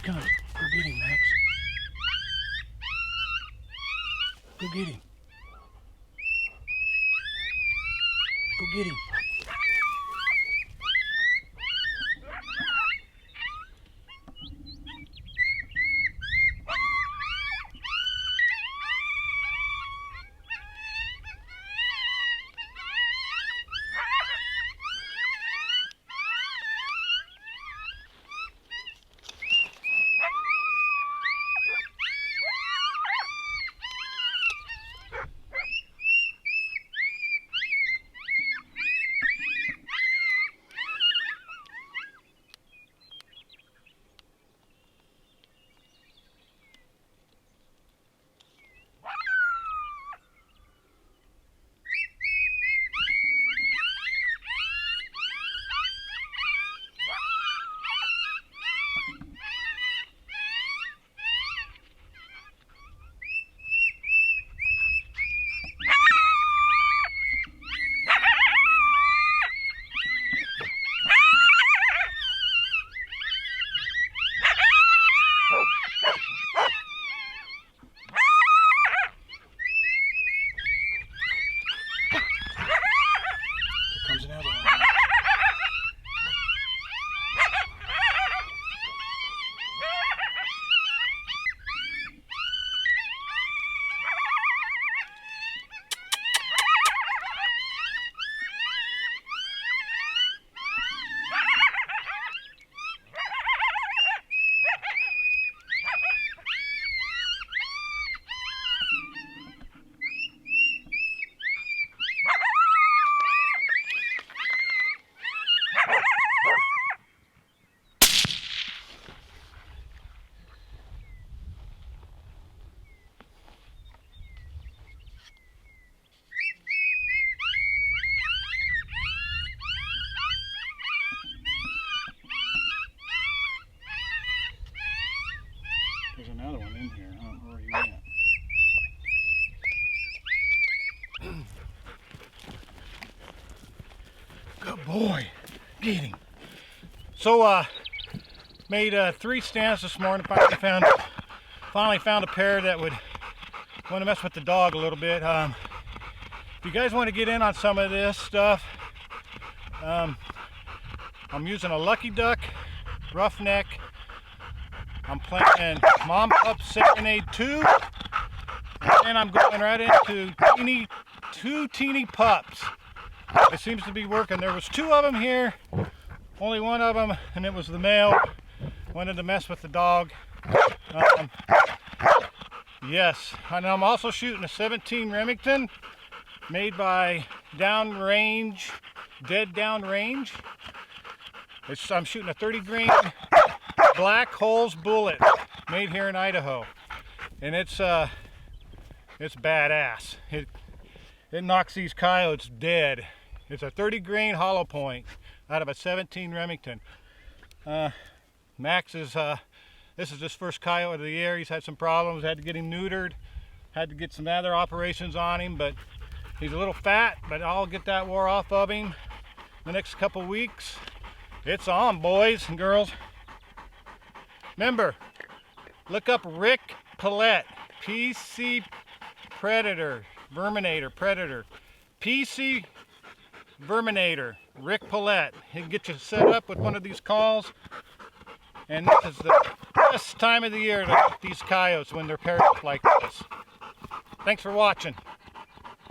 comes. Go get him, Max. Go get him. Go get him. Comes another one. There's another one in here. I don't know where he went. Good boy. Get him. So, made 3 stands this morning. Finally found a pair that would want to mess with the dog a little bit. If you guys want to get in on some of this stuff, I'm using a Lucky Duck, Roughneck. I'm playing Mom Pup 782, and I'm going right into two teeny pups. It seems to be working. There was 2 of them here, only one of them, and it was the male. Wanted to mess with the dog. Yes, and I'm also shooting a 17 Remington made by Downrange, Dead Downrange. I'm shooting a 30 grain Black Holes bullet made here in Idaho, and it's badass. It knocks these coyotes dead. It's a 30 grain hollow point out of a 17 Remington. Max is this is his first coyote of the year. He's had some problems, had to get him neutered, had to get some other operations on him, but he's a little fat, but I'll get that wore off of him the next couple weeks. It's on, boys and girls. Remember, look up Rick Paulette, PC Predator, Verminator, Predator, PC Verminator, Rick Paulette. He can get you set up with one of these calls, and this is the best time of the year to hunt these coyotes when they're paired up like this. Thanks for watching.